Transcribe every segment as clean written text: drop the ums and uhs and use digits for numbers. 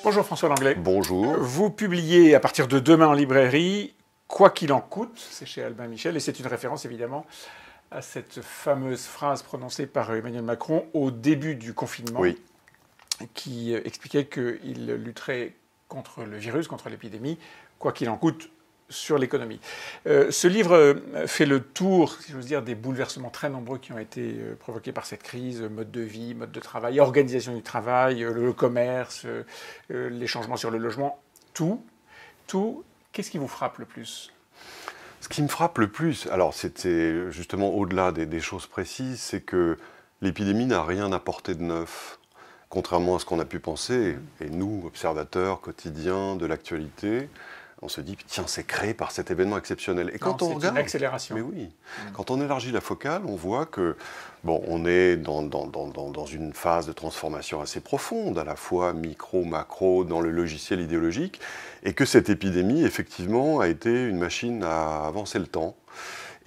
Bonjour François Langlais. Bonjour. Vous publiez à partir de demain en librairie Quoi qu'il en coûte, c'est chez Albin Michel, et c'est une référence évidemment à cette fameuse phrase prononcée par Emmanuel Macron au début du confinement, Oui. qui expliquait qu'il lutterait contre le virus, contre l'épidémie, quoi qu'il en coûte, sur l'économie. Ce livre fait le tour, si j'ose dire, des bouleversements très nombreux qui ont été provoqués par cette crise, mode de vie, mode de travail, organisation du travail, le commerce, les changements sur le logement, tout. Qu'est-ce qui vous frappe le plus ? Ce qui me frappe le plus, alors c'est justement au-delà des choses précises, c'est que l'épidémie n'a rien apporté de neuf, contrairement à ce qu'on a pu penser. Et nous, observateurs quotidiens de l'actualité, on se dit, tiens, c'est créé par cet événement exceptionnel. Et quand on regarde, une accélération. Mais oui, quand on élargit la focale, on voit que, bon, on est dans une phase de transformation assez profonde, à la fois micro, macro, dans le logiciel idéologique, et que cette épidémie, effectivement, a été une machine à avancer le temps.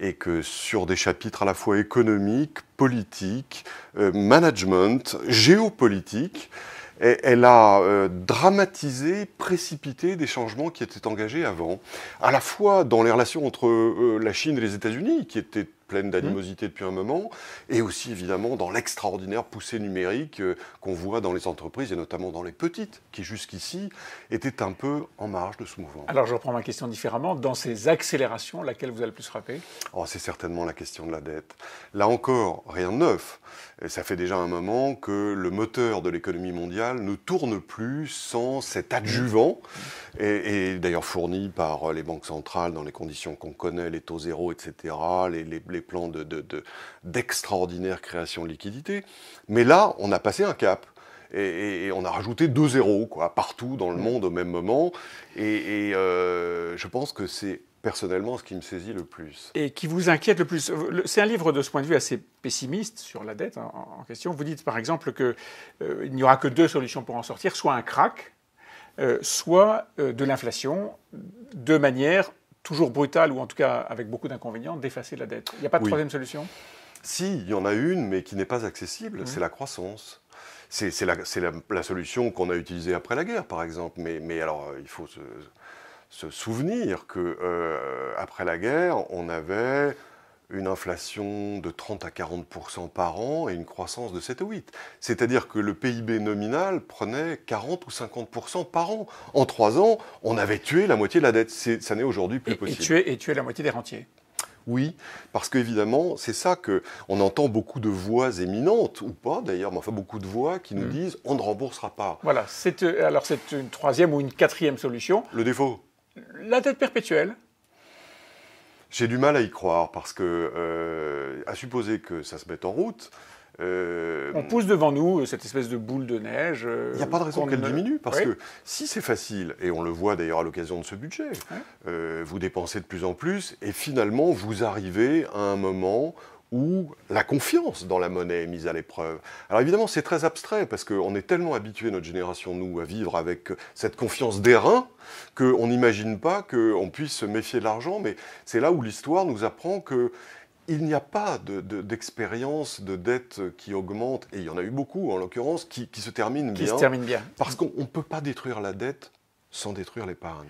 Et que sur des chapitres à la fois économiques, politiques, management, géopolitiques, elle a dramatisé, précipité des changements qui étaient engagés avant, à la fois dans les relations entre la Chine et les États-Unis, qui étaient pleines d'animosité depuis un moment, et aussi évidemment dans l'extraordinaire poussée numérique qu'on voit dans les entreprises, et notamment dans les petites, qui jusqu'ici étaient un peu en marge de ce mouvement. Alors je reprends ma question différemment. Dans ces accélérations, laquelle vous a le plus frappé ? C'est certainement la question de la dette. Là encore, rien de neuf. Et ça fait déjà un moment que le moteur de l'économie mondiale ne tourne plus sans cet adjuvant, et d'ailleurs fourni par les banques centrales dans les conditions qu'on connaît, les taux zéro, etc., les plans d'extraordinaire création de liquidités. Mais là, on a passé un cap. Et on a rajouté 2 zéros, partout dans le monde au même moment. Et je pense que c'est personnellement ce qui me saisit le plus. Et qui vous inquiète le plus. C'est un livre de ce point de vue assez pessimiste sur la dette en question. Vous dites par exemple qu'il n'y aura que 2 solutions pour en sortir, soit un krach, soit de l'inflation, de manière toujours brutale, ou en tout cas avec beaucoup d'inconvénients, d'effacer la dette. Il n'y a pas de troisième solution ? Si, il y en a une, mais qui n'est pas accessible, c'est la croissance. C'est la solution qu'on a utilisée après la guerre, par exemple. Mais alors, il faut se souvenir qu'après la guerre, on avait une inflation de 30 à 40% par an et une croissance de 7 ou 8. C'est-à-dire que le PIB nominal prenait 40 ou 50% par an. En 3 ans, on avait tué la moitié de la dette. Ça n'est aujourd'hui plus possible. Et tuer la moitié des rentiers. Oui, parce qu'évidemment, c'est ça qu'on entend beaucoup de voix éminentes, ou pas d'ailleurs, mais enfin beaucoup de voix qui nous disent « on ne remboursera pas ». Voilà, alors c'est une troisième ou une quatrième solution. Le défaut. La dette perpétuelle. J'ai du mal à y croire, parce que, à supposer que ça se mette en route... on pousse devant nous cette espèce de boule de neige. Il n'y a pas de raison qu'elle diminue, parce que si c'est facile, et on le voit d'ailleurs à l'occasion de ce budget, vous dépensez de plus en plus, et finalement vous arrivez à un moment où la confiance dans la monnaie est mise à l'épreuve. Alors évidemment, c'est très abstrait, parce qu'on est tellement habitué, notre génération, nous, à vivre avec cette confiance d'airain, qu'on n'imagine pas qu'on puisse se méfier de l'argent, mais c'est là où l'histoire nous apprend que il n'y a pas d'expérience de dette qui augmente, et il y en a eu beaucoup en l'occurrence, qui se termine bien. Qui se termine bien. Parce qu'on ne peut pas détruire la dette sans détruire l'épargne.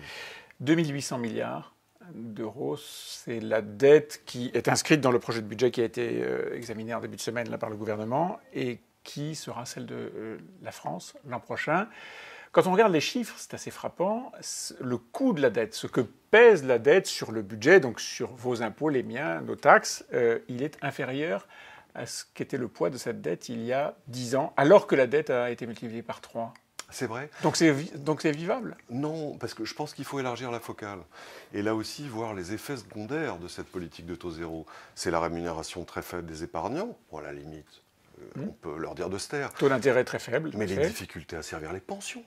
2800 milliards d'euros, c'est la dette qui est inscrite dans le projet de budget qui a été examiné en début de semaine là, par le gouvernement, et qui sera celle de la France l'an prochain. Quand on regarde les chiffres, c'est assez frappant. Le coût de la dette, ce que pèse la dette sur le budget, donc sur vos impôts, les miens, nos taxes, il est inférieur à ce qu'était le poids de cette dette il y a 10 ans, alors que la dette a été multipliée par 3. C'est vrai. Donc c'est vivable ? Non, parce que je pense qu'il faut élargir la focale. Et là aussi, voir les effets secondaires de cette politique de taux zéro. C'est la rémunération très faible des épargnants, bon, à la limite, on peut leur dire de se taire. Taux d'intérêt très faible. Mais les difficultés à servir les pensions,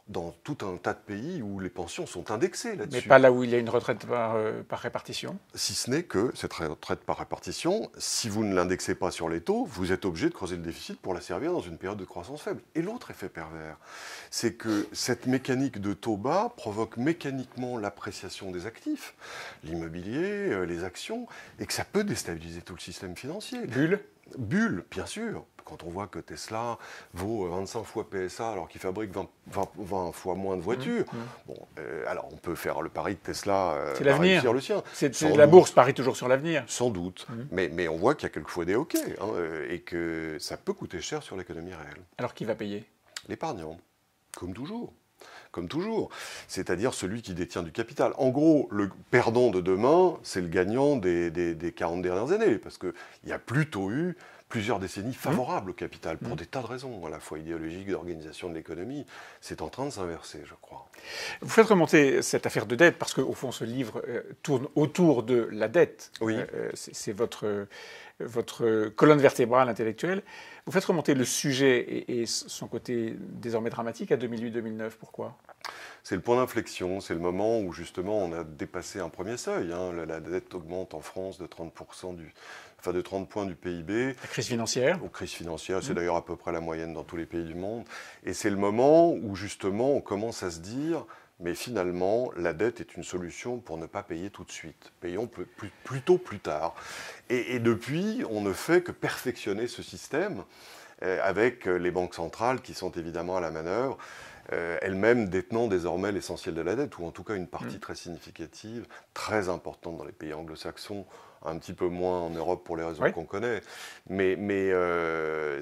dans tout un tas de pays où les pensions sont indexées là-dessus. Mais pas là où il y a une retraite par répartition. Si ce n'est que cette retraite par répartition, si vous ne l'indexez pas sur les taux, vous êtes obligé de creuser le déficit pour la servir dans une période de croissance faible. Et l'autre effet pervers, c'est que cette mécanique de taux bas provoque mécaniquement l'appréciation des actifs, l'immobilier, les actions, et que ça peut déstabiliser tout le système financier. Bulle ? Bulle, bien sûr. quand on voit que Tesla vaut 25 fois PSA alors qu'il fabrique 20 fois moins de voitures, bon, alors on peut faire le pari de Tesla c'est l'avenir. Réussir le sien. La bourse parie toujours sur l'avenir. Sans doute, mais on voit qu'il y a quelquefois des hoquets, hein, et que ça peut coûter cher sur l'économie réelle. Alors qui va payer? L'épargnant, comme toujours. Comme toujours, c'est-à-dire celui qui détient du capital. En gros, le perdant de demain, c'est le gagnant des 40 dernières années, parce qu'il y a plutôt eu plusieurs décennies favorables au capital, pour des tas de raisons, à la fois idéologiques, d'organisation de l'économie. C'est en train de s'inverser, je crois. Vous faites remonter cette affaire de dette, parce qu'au fond, ce livre tourne autour de la dette. Oui. C'est votre colonne vertébrale intellectuelle. Vous faites remonter le sujet et son côté désormais dramatique à 2008-2009. Pourquoi ? C'est le point d'inflexion, c'est le moment où justement on a dépassé un premier seuil. Hein. La dette augmente en France de 30 points du PIB. La crise financière. Aux crises financières, c'est d'ailleurs à peu près la moyenne dans tous les pays du monde. Et c'est le moment où justement on commence à se dire, mais finalement la dette est une solution pour ne pas payer tout de suite. Payons plutôt plus tard. Et depuis, on ne fait que perfectionner ce système avec les banques centrales qui sont évidemment à la manœuvre. Elles-mêmes détenant désormais l'essentiel de la dette, ou en tout cas une partie très significative, très importante dans les pays anglo-saxons, un petit peu moins en Europe pour les raisons qu'on connaît. Mais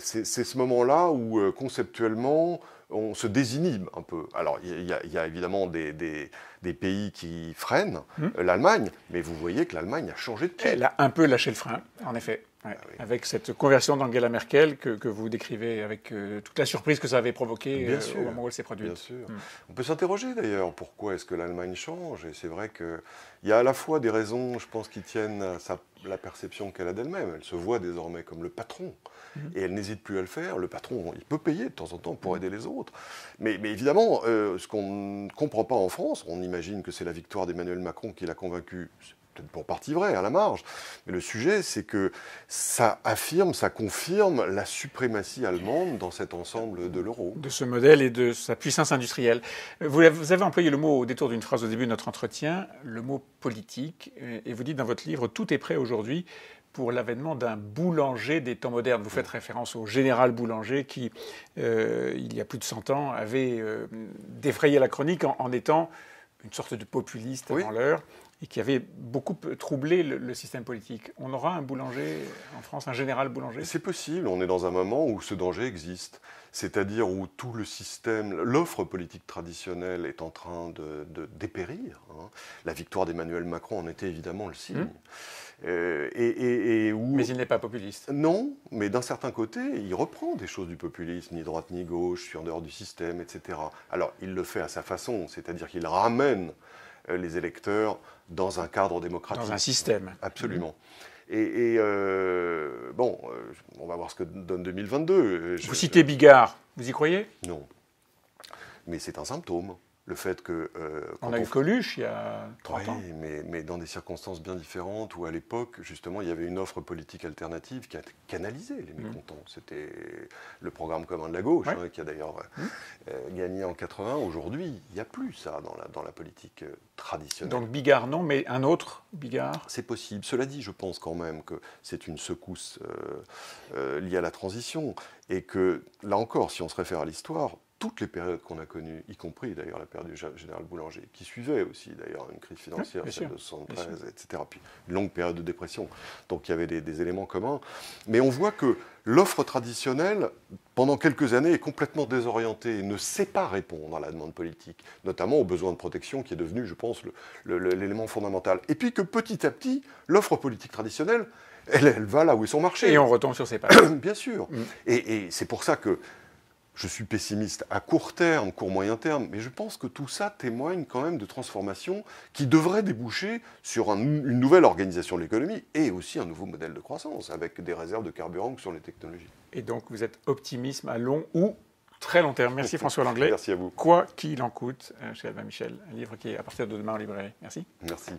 c'est ce moment-là où, conceptuellement, on se désinhibe un peu. Alors, il y a évidemment des pays qui freinent, l'Allemagne, mais vous voyez que l'Allemagne a changé de pied. Elle a un peu lâché le frein, en effet. Ouais. Ah oui. Avec cette conversion d'Angela Merkel que vous décrivez avec toute la surprise que ça avait provoqué au moment où elle s'est produite. Bien sûr. On peut s'interroger d'ailleurs, pourquoi est-ce que l'Allemagne change? Et c'est vrai qu'il y a à la fois des raisons, je pense, qui tiennent à la perception qu'elle a d'elle-même. Elle se voit désormais comme le patron. Et elle n'hésite plus à le faire. Le patron, il peut payer de temps en temps pour aider les autres. Mais évidemment, ce qu'on ne comprend pas en France, on imagine que c'est la victoire d'Emmanuel Macron qui l'a convaincu. Peut-être pour partie vrai, à la marge. Mais le sujet, c'est que ça affirme, ça confirme la suprématie allemande dans cet ensemble de l'euro. De ce modèle et de sa puissance industrielle. Vous avez employé le mot, au détour d'une phrase au début de notre entretien, le mot politique. Et vous dites dans votre livre, tout est prêt aujourd'hui pour l'avènement d'un boulanger des temps modernes. Vous faites référence au général Boulanger qui, il y a plus de 100 ans, avait défrayé la chronique en étant une sorte de populiste avant l'heure, et qui avait beaucoup troublé le système politique. On aura un Boulanger en France, un général Boulanger? C'est possible, on est dans un moment où ce danger existe. C'est-à-dire où tout le système, l'offre politique traditionnelle est en train de dépérir. Hein. La victoire d'Emmanuel Macron en était évidemment le signe. Mais il n'est pas populiste. Non, mais d'un certain côté, il reprend des choses du populisme, ni droite ni gauche, je suis en dehors du système, etc. Alors, il le fait à sa façon, c'est-à-dire qu'il ramène les électeurs dans un cadre démocratique. Dans un système. Absolument. Bon, on va voir ce que donne 2022. Vous citez Bigard, vous y croyez? Non. Mais c'est un symptôme. Le fait que... on a eu Coluche il y a 30 ans. Mais dans des circonstances bien différentes, où à l'époque, justement, il y avait une offre politique alternative qui a canalisé les mécontents. C'était le programme commun de la gauche, qui a d'ailleurs gagné en 80. Aujourd'hui, il n'y a plus ça dans la politique traditionnelle. Donc Bigard, non, mais un autre Bigard? C'est possible. Cela dit, je pense quand même que c'est une secousse liée à la transition. Et que, là encore, si on se réfère à l'histoire, toutes les périodes qu'on a connues, y compris d'ailleurs la période du général Boulanger, qui suivait aussi d'ailleurs une crise financière, celle de 73, etc., puis une longue période de dépression, donc il y avait des éléments communs. Mais on voit que l'offre traditionnelle, pendant quelques années, est complètement désorientée et ne sait pas répondre à la demande politique, notamment aux besoins de protection qui est devenu, je pense, l'élément fondamental. Et puis que petit à petit, l'offre politique traditionnelle, elle va là où est son marché. Et on retombe sur ses pattes. Bien sûr. Et c'est pour ça que je suis pessimiste à court terme, court-moyen terme, mais je pense que tout ça témoigne quand même de transformations qui devraient déboucher sur une nouvelle organisation de l'économie et aussi un nouveau modèle de croissance avec des réserves de carburant sur les technologies. Et donc vous êtes optimisme à long ou très long terme. Merci François Langlais. Merci à vous. Quoi qu'il en coûte, chez Albin Michel, un livre qui est à partir de demain en librairie. Merci. Merci.